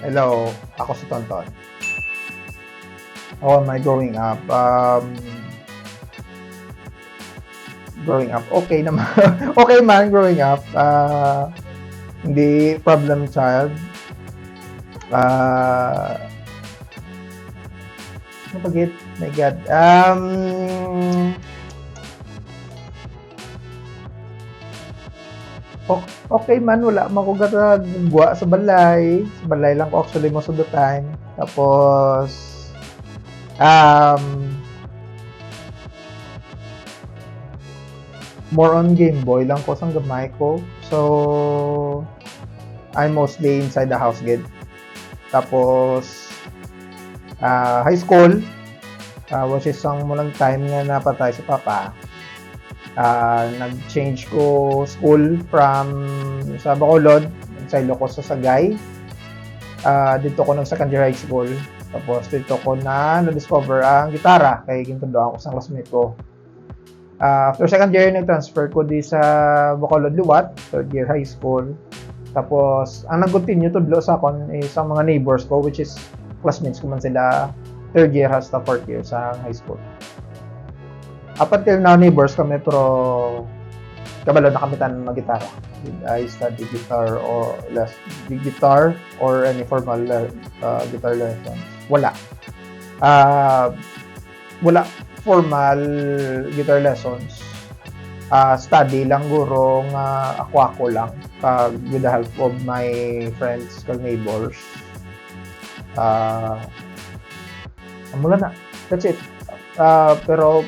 Hello, ako si Tonton. How am I growing up? Growing up, okay naman. Okay man, growing up. Hindi problem child. Ano bagit? My God. Okay man, wala man ko gagwa sa balay. Sa balay lang ko actually most of the time. Tapos, more on Game Boy lang ko sang gamay ko. So, I'm mostly inside the house gid. Tapos, high school, which is ang mulang time nga napatay sa papa. Nag-change ko school from sa Bacolod, nagsaylo ko sa Sagay. Dito ko nag-secondary high school. Tapos dito ko na-discover ang gitara kay gintundoan ko sa classmate ko. After second year, nag-transfer ko di sa Bacolod Liwat, third year high school. Tapos, ang nag-continue tudlo sa akon is ang mga neighbors ko, which is classmates ko man sila third year hasta fourth year sa high school. Up until now, neighbors kami, pero kabalo na kami tanan mag-gitara. I study guitar or any formal guitar lessons. Wala. Wala formal guitar lessons. Study lang guro nga ako lang with the help of my friends kag neighbors. Mula na. That's it. Pero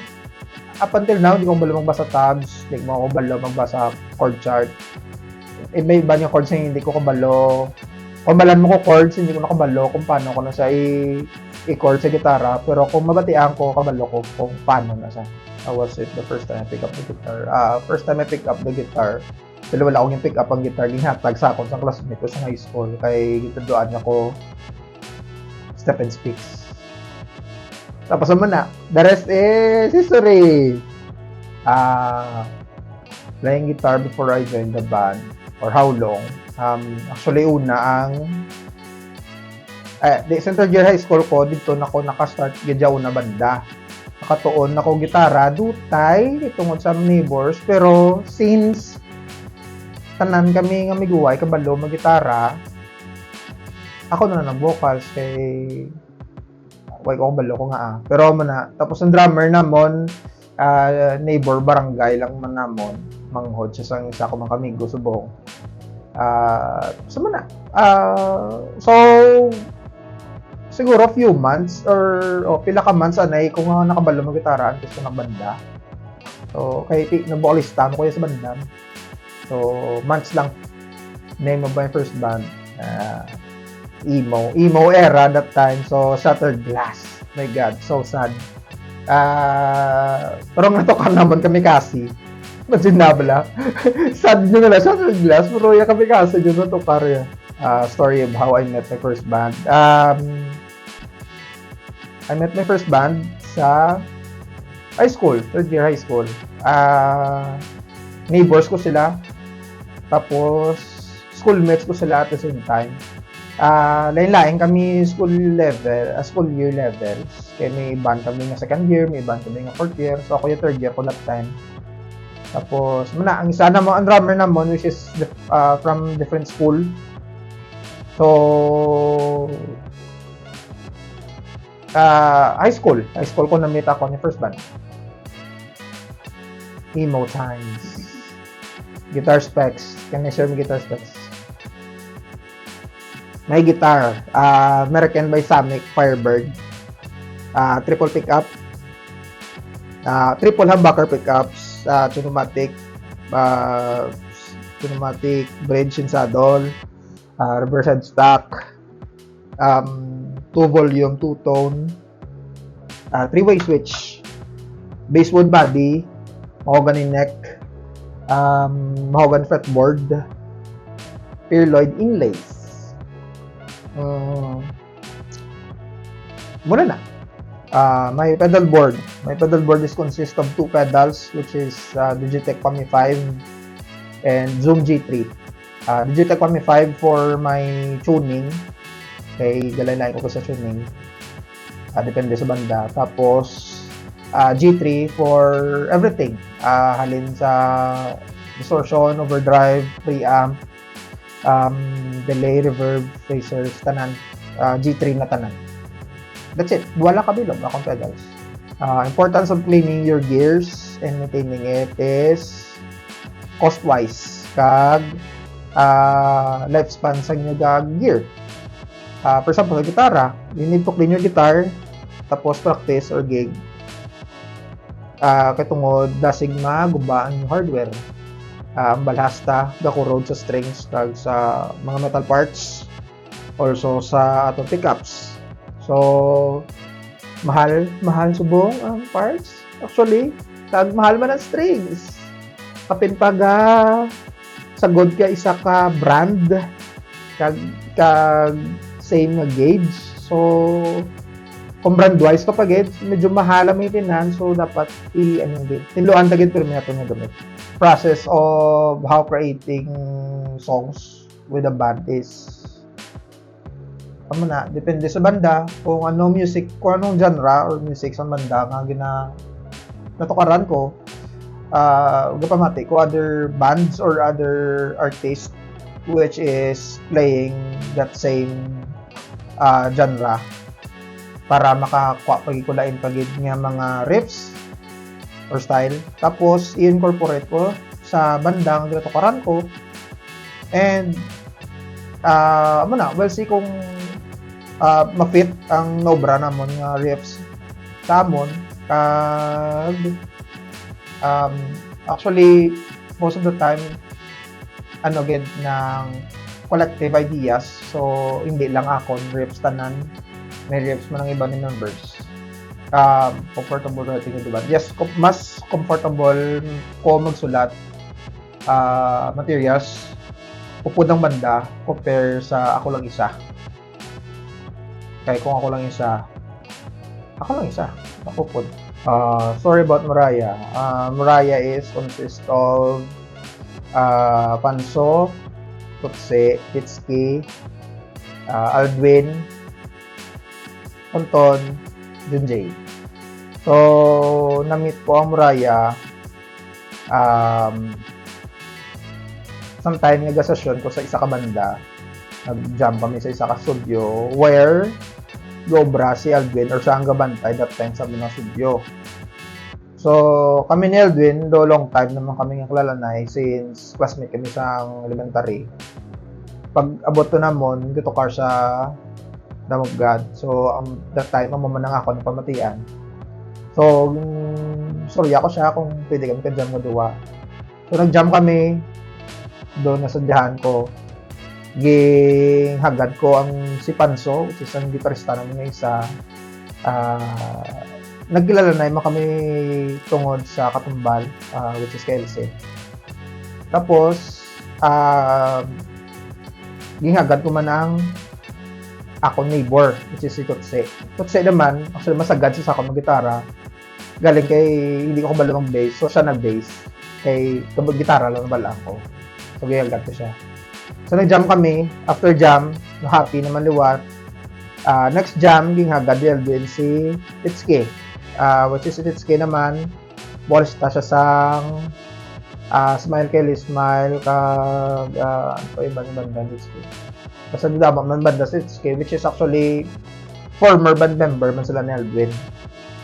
up until now, hindi ko balo magbasa tabs, hindi ko balo magbasa chord chart. May iba yung chords na hindi ko kabalo. Kung balan mo ko chords, hindi ko nakabalo kung paano ko na siya i-chord sa gitara. Pero kung mabatian ko, kabalo ko kung paano na siya. That was it the first time I pick up the guitar. First time I pick up the guitar, wala akong yung pick up ang guitar, ginhatag sa akong sa classmate ko sa high school. Kay gitadoan ako step and speaks. Tapos naman na, the rest is history. Playing guitar before I joined the band, or how long? Actually, una ang center year high school ko, dito na ako nakastart gadyaw na banda. Nakatuon na ko gitara, dutay, itungod sa neighbors, pero since tanan kami nga miguway, kabalo mag-gitara, ako na ng vocals kay way ko balo ko nga pero man tapos ang drummer namon neighbor barangay lang man namon manghod siya sang isa ko man kamigo subong so man so siguro few months or pila ka months anay ko nga nakabalo mag gitara antes ko ng banda, so kay vocalista mo ko sa banda, so months lang. Name of my first band, emo era that time, so Shattered Glass. My God, so sad. Pero natukan naman kami kasi masinabla. Sad nyo nila, Shattered Glass, pero yung kami kasi yun natukar yun. Story of how I met my first band. I met my first band sa high school, third year high school. Neighbors ko sila, tapos schoolmates ko sila at the same time. Lain-lain kami school year levels. Kaya may band kami nga second year, may band kami nga fourth year. So ako yung third year ko that time. Tapos, ang isa naman, ang drummer naman, which is from different school. So, high school ko na-meet ako yung first band. Emo times. Guitar specs. Can I share my guitar specs? My guitar, American by Samick Firebird, triple pickup, triple humbucker pickups, pneumatic bridge and saddle, reverse headstock, 2 volume, 2 tone, 3-way switch, basswood body, mahogany neck, mahogany fretboard, Pearloid inlays. Muna na. My pedal board is consist of 2 pedals, which is Digitech Pami 5 and Zoom G3. Digitech Pami 5 for my tuning, kay galay ko sa tuning. Depende sa banda. Tapos G3 for everything. Halin sa distortion, overdrive, preamp, delay, reverb, phasers, tanan. G3 na tanan. That's it. Wala kabilog akong pedals. Importance of cleaning your gears and maintaining it is cost-wise. Kag lifespan sa inyo gear. For example, sa gitara, you need to clean your guitar tapos practice or gig. Kay tungod dasig magubaan yung hardware. Ang balhasta gakurod sa strings kag sa mga metal parts, also sa atong pickups. So mahal subong ang parts actually, kag mahal man ang strings. Kapin pag sagod ka isa ka brand kag same nga gauge. So kung brand wise kapag medyo mahal ang maintenance, so dapat tinluan tagid pero nato nga gamit. Process of how creating songs with a band is depende sa banda kung anong genre or music sa banda nga natukaran ko. Gapamati ko other bands or other artists which is playing that same genre para makakuha pagikulain pagid nga mga riffs or style, tapos i-incorporate ko sa bandang natukaran ko, and we'll see kung ma-fit ang nobra namon nga riffs sa amon. Actually most of the time gid ng collective ideas, so hindi lang ako riffs tanan, may riffs man ang iba ni members. Comfortable natin yung diba? Yes, mas comfortable ko magsulat materials upod ng banda compare sa ako lang isa. Kaya kung ako lang isa, ako po. Sorry about Mariah. Mariah is consist of Panso, Tutse, Hitski, Aldwin, Anton, Junjay. So, na-meet ko ang Mariah sometime nag-session ko sa isa ka banda. Nag-jam kami sa isa ka studio where Gobra si Aldwin or siya ang gabantay that time sa mga studio. So, kami ni Aldwin, do long time naman kami nga klalanay since classmate kami sa elementary. Pag abot to namon, gito kar sa Dam of God. So, that time, mamanang ako ng pamatian. So, sorry ako siya kung pwede kami ka-jam na duwa. So, nag-jam kami. Doon nasadyahan ko. Hagad ko ang si Panso, which is ang gitarista namin nga isa. Nagkilala na naman kami tungod sa Katumbal, which is KLC. Tapos, hagad ko man ang ako neighbor, which is si Tutse. Tutse naman, actually masagad siya sa ako mag-gitara. Galing kay, hindi ko kabalo ng bass, so siya nag-bass. Kay, gitara lang nabalaan ko. So, gagad ko siya. So, nag-jam kami. After jam, happy naman liwat. Next jam, hagad din si Titske. Which is si Titske naman, bolsta siya sang Smile Kelly, Smile, iba ng banda Titske. Basta dama man banda si Titske, which is actually former band member man sila ni Aldwin.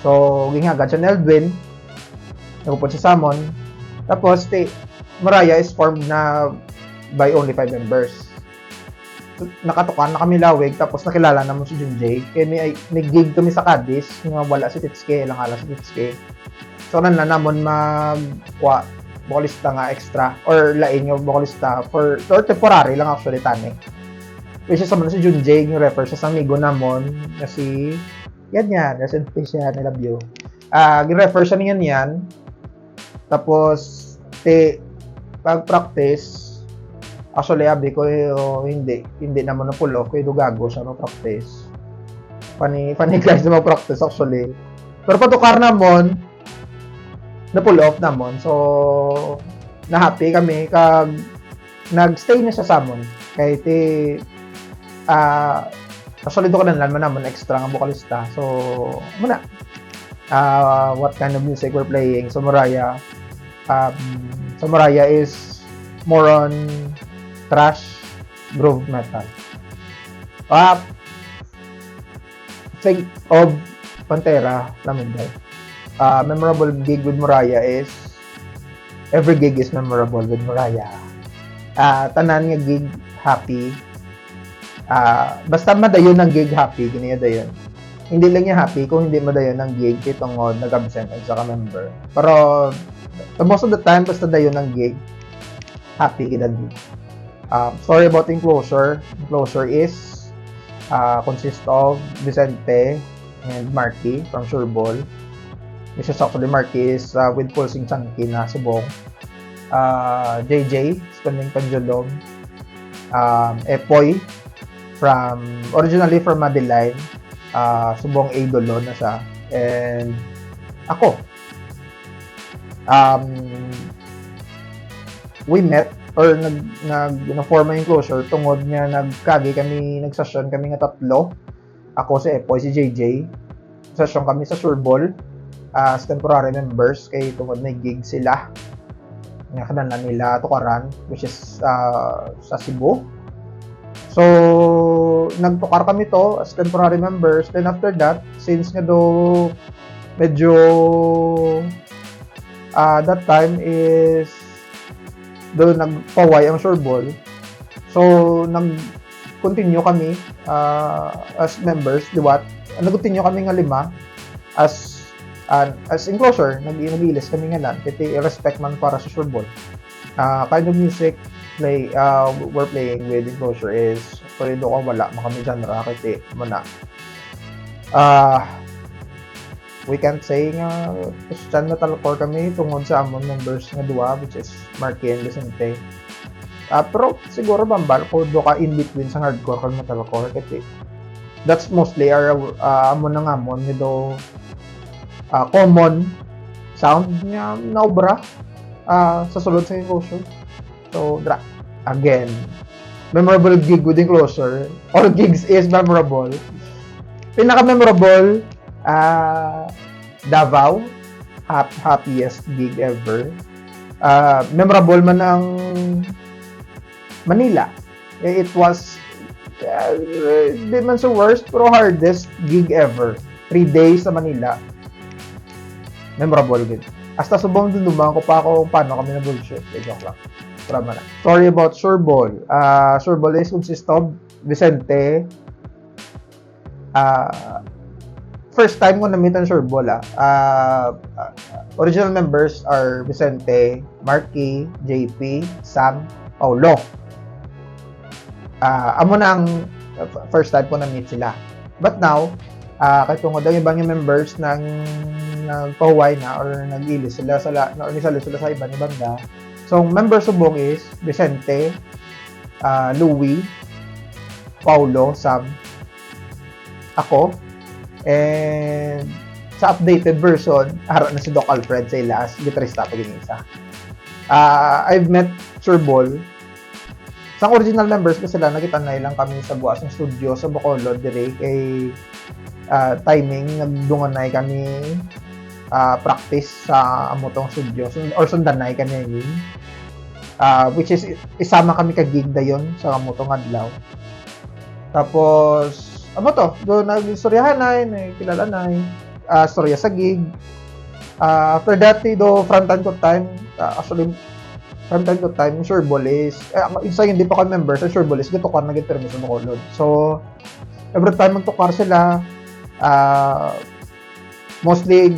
So, ginghagad siya ni Aldwin. Nagupod si Samon. Tapos, Mariah is formed na by only 5 members. So, nakatukan na kami lawig, tapos nakilala naman si Junjay. Kaya may gig kami sa Cadiz, nga wala si Titske, lang ala si Titske. So, namon vocalista nga extra, or lain yung vocalista, or temporary lang actually, tani. Which is naman si Junjay, yung refer siya sa amigo namon, na si yan, rest in peace yan, I love you. Refer siya niyan yan. Tapos, pag-practice, actually, abi ko, hindi naman na pull off, kaya gago siya mag-practice. Funny guys na mag-practice, actually. Pero patukar namon, na pull off namon, so, na-happy kami, nag-stay na siya sa amon. Kaya Actually, do ka lang man naman extra nga bokalista. So, muna. What kind of music we're playing? So, Mariah. So, Mariah is more on thrash groove metal. Think of Pantera namin dahil. Memorable gig with Mariah is every gig is memorable with Mariah. Tanan nga gig happy. Basta madayon ng gig happy, ganiya dayon. Hindi lang niya happy kung hindi madayon ng gig kay tungod nag-absent ang isa ka member. Pero most of the time basta dayon ng gig happy kita gig. Story about Enclosure. Enclosure is consists of Vicente and Marky from Sureball. Which is actually Marky is with Pulsing Chunky na subong. JJ, Spending Pendulum. Epoy originally from Madeline, subong idolo na siya, and ako. We met or nag-form yung Enclosure tungod nga nagsasyon kami nga tatlo. Ako si Epoy, si JJ. Session kami sa Sureball as temporary members kay tungod may gig sila. Nga kanana nila tukaran, which is sa Cebu. So, nagtukar kami to as temporary members. Then after that, since nga do medyo that time is do nagpaway ang Sureball. So, nag-continue kami as members, diwat. Nag-continue kami nga 5 as Enclosure. Nag-ilis kami nga lang. Kasi respect man para sa Sureball. Kind of music we're playing with Enclosure is pwede ko wala makami genre kasi muna we can't say nga Christian metalcore kami tungod sa amon members nga duwa, which is Marky and Vicente. Pero siguro bambal ko do ka in between sa hardcore kag metalcore kasi that's mostly our amon nga amon nito common sound nga naobra sa sulod sa Enclosure. So, again, memorable gig with Enclosure. All gigs is memorable. Pinaka-memorable, Davao, happiest gig ever. Memorable man ang Manila. It was, di man so worst, pero hardest gig ever. 3 days sa Manila. Memorable gig. Hasta subong dumang ko pa ako paano kami na bullshit. Joke lang. Story about Sureball. Sureball is consists of Vicente. First time ko na-meet ang Sureball. Original members are Vicente, Marky, JP, Sam, Paulo. Amo na ang first time ko na-meet sila. But now, kahit tungod ang ibang members nagpahuway na or nag-ilis sila sa ibang banda. So, member subong is Vicente, Louie, Paulo, Sam, ako, and sa updated version, harap na si Doc Alfred sa ilas, gitarista pag isa. I've met Sureball. Sa original members ko sila, nakitanay lang kami sa buwas ng studio sa Bacolod, dire kay timing, nagdunganay kami practice sa amotong studio or sundanay kami yun. Which is isama kami ka-gig dayon sa amotong adlaw. Tapos do nag-istoryahan na kilala na storya sa gig. After that do from time to time Sureball is isa hindi pa kami member sa Sureball is gitukar na gipermi sa Bacolod. So every time magtukar sila mostly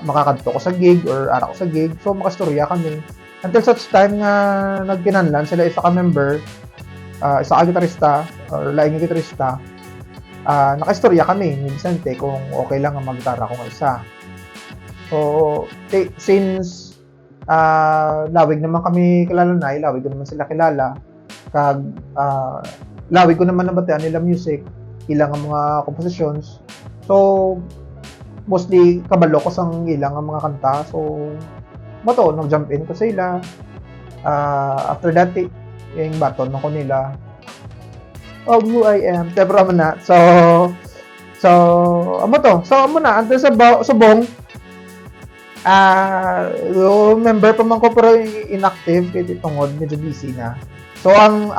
makakadto ko sa gig or ara ko sa gig, so makastorya kami until such time nga nagkinanlan sila isa ka member, isa ka gitarista or laing gitarista, nakastorya kami ni Vicente kung okay lang ang magtara ko ng isa. So since lawig naman kami kilala na, lawig ko naman sila kilala kag lawig ko naman nabatian nila music, ilang ang mga compositions, so mostly kabalo ko sang ilang ang mga kanta. So nag-jump in ko sa ila. After that yung baton ko nila of who I am. Pero amo na. So, amo to. So, amo na. Antes sa subong, member pa man ko pero inactive kaya tungod medyo busy na. So ang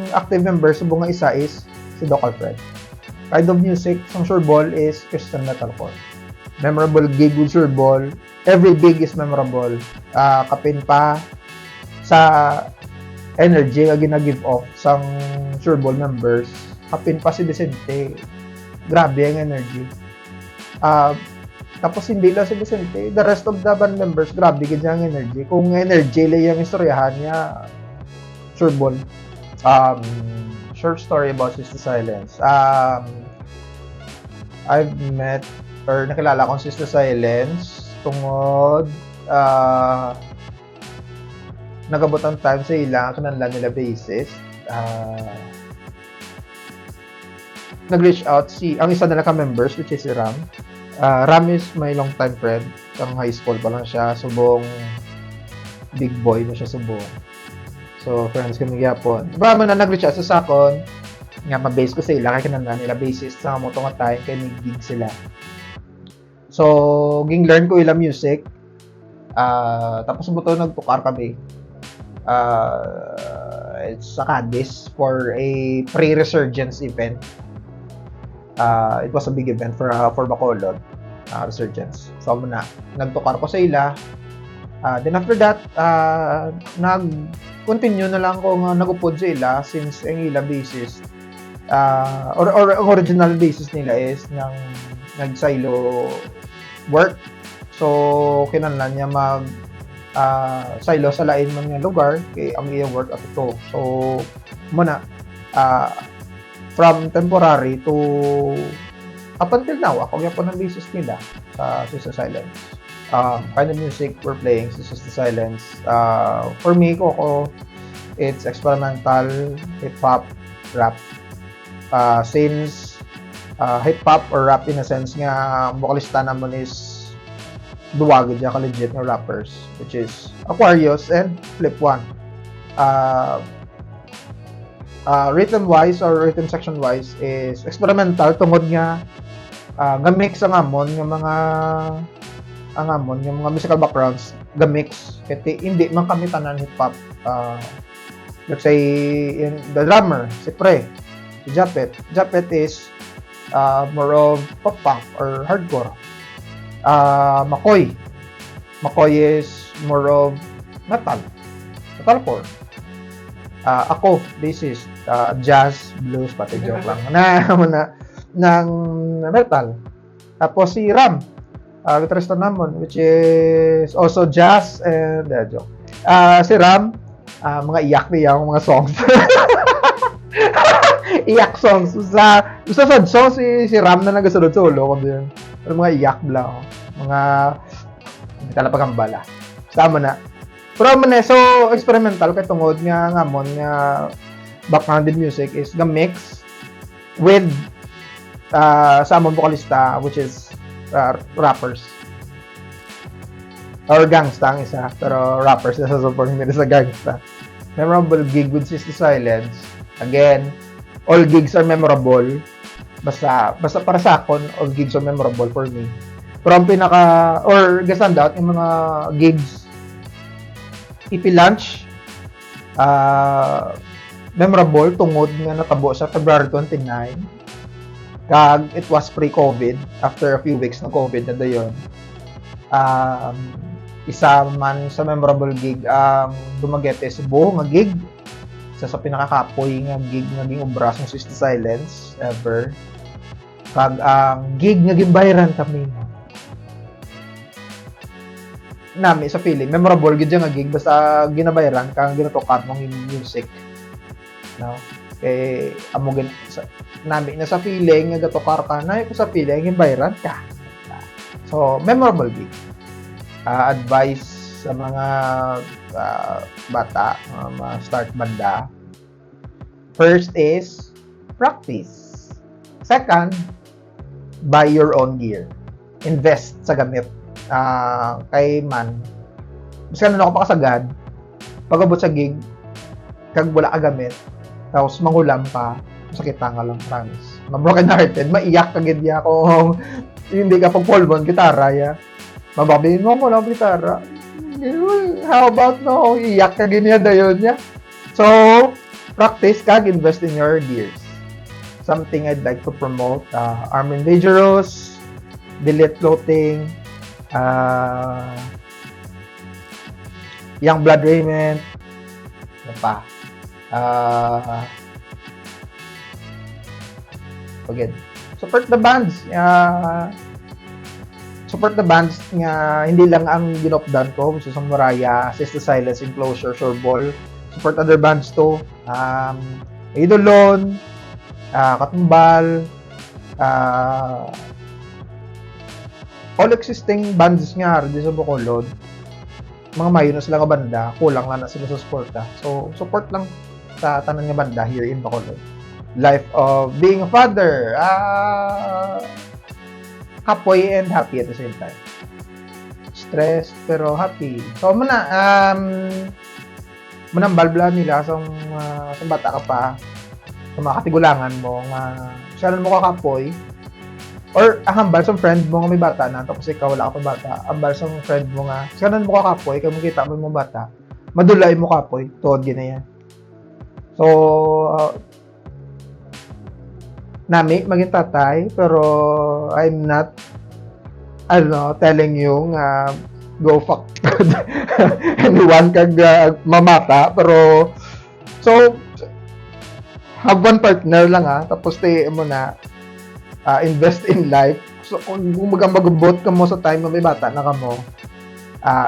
active member subong nga isa is si Doc Alfred. Kind of music sa Sureball is Christian metalcore. Memorable gig with Sureball. Every gig is memorable. Kapin pa sa energy nga gina-give off sang Sureball members. Kapin pa si Vicente. Grabe ang energy. Tapos hindi lang si Vicente, the rest of the band members, grabe ganyan ang energy. Kung energy lang yung istoryahan niya, Sureball. Short story about Sister Silence. I've met, or nakilala kong Sister Silence tungod, nagabot ang time sa ilang, kananlan nila basis. Nag-reach out ang isa na ka-members, which is si Ram. Ram is my long time friend. Ang high school pa lang siya. Subong big boy na siya subong. So, friends kami gyapon. Ba man na nag-reach out sa sakon. Nga ma-base ko sa ila kay kanang nila bassist sa mo tong time kay nag-gig sila. So, ging learn ko ila music. Tapos buto nagtukar kami. It's sa Cadiz for a pre-resurgence event. It was a big event for Bacolod resurgence. So muna nagtukar ko sa ila. Then after that, nag-continue na lang ko nga nagupod sa ila since ang ila bassist or ang original bassist nila is nag-silo work. So kinahanglan niya mag silo sa lain man nga lugar kay ang iya work at ito. So muna from temporary to up until now, ako yung po ng basis nila sa Sister Silence. Kind of music we're playing sa Sister Silence. For me, it's experimental, hip-hop, rap. Since hip-hop or rap in a sense nga, vocalista naman is duwagod yung ka-legit na rappers, which is Aquarius and Flip One. Rhythm wise or rhythm section wise is experimental tungod nga gamix ang amon ng mga musical backgrounds gamix kaya hindi man kami tanan hip hop. Let's say the drummer si Japet is more of pop punk or hardcore. Makoy is more of metalcore. Ako, bassist, jazz, blues, pati joke lang ng metal. Tapos si Ram, guitarista naman, which is also jazz and joke. Si Ram, mga iyak niya mga songs. Iyak songs. Sa songs, si Ram na nagasunod solo. Pero mga iyak lang. Mga hindi talaga pagambala. Tama na. Pero so experimental kay tungod nga ngamon nga background music is the mix with sa among vocalista which is rappers or gangsta ang isa pero rappers na sa support nila sa gangsta. Memorable gig with Sister Silence. Again, all gigs are memorable. Basta para sa akon, all gigs are memorable for me. Pero ang pinaka or stand out yung mga gigs EP Lunch, memorable tungod nga natabo sa February 29. Kag it was pre-COVID, after a few weeks ng COVID na dayon. Isa man sa memorable gig ang Dumaguete Cebu nga gig. Isa sa pinakakapoy nga gig nga ging obras ng Sister Silence ever. Kag ang gig nga gimbayaran kami. Nami sa feeling memorable gid nga gig basta ginabayaran kang ginatokar mong music no amo nami na sa feeling nga gatokar ka na ko sa feeling ginabayaran ka so memorable gig. Advice sa mga bata mga start banda, first is practice, second buy your own gear, invest sa gamit. Kay man bisan na ako pakasagad pag-abot sa gig kag wala ka gamit tapos mangulam pa Sakit nga lang, promise. Ma-broken hearted, maiyak ka gid ya kung hindi ka pagpolbon gitara ya. Mababihin mo ko lang gitara. How about no? Iyak ka ganyan dayon niya. So, practice kag invest in your gears. Something I'd like to promote, Armin Dangerous, Delete Floating, Young Blood Raymond, ano pa? Again, support the bands. Support the bands nga hindi lang ang ginopdan ko, which is ang Mariah, Assist to Silence, Enclosure, Shoreball. Support other bands too. Idolon, Katumbal, all existing bands nga rin sa Bacolod. Mga mayo na sila nga banda, kulang lang na sila sa suporta. So, support lang sa tanan nga banda here in Bacolod. Life of being a father. Kapoy and happy at the same time. Stressed pero happy. So, balbla nila sa bata ka pa, sa mga katigulangan mo, nga saan mo ka kapoy, or hambal sa friend mo nga may bata na, tapos ikaw wala ka pa bata, hambal sa friend mo nga, saan mo ka kapoy, kaya mo kita mo yung bata, madulay mo kapoy, tuod gina yan. So, nami maging tatay, pero I'm not telling you go fuck anyone kag mamata, pero so have one partner lang tapos mo na invest in life. So kung magambagubot ka mo sa time na may bata na ka mo,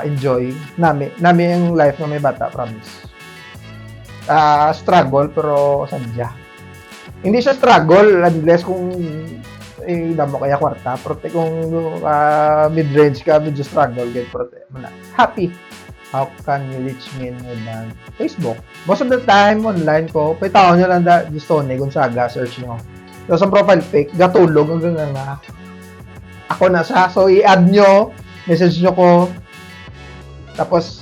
enjoy nami yung life na may bata, promise. Struggle pero sadya. Hindi siya struggle unless kung damo kaya kwarta, pero kung mid-range ka, medyo struggle, get happy. How can you reach me in my Facebook? Most of the time, online ko, pitaw nyo lang gusto ni Gonzaga, search nyo. So, sa profile pic, gatulog, hanggang nga. Ako na siya, so i-add nyo, message nyo ko, tapos,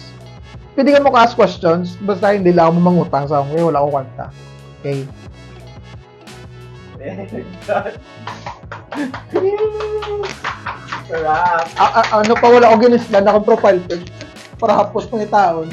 pwede ka mo ka-ask questions, basta hindi lang ako mangutang sa akin, wala akong kwarta. Okay? Sarap. Ano pa wala ko ginisdan akong profile pic para hapos pang itaon.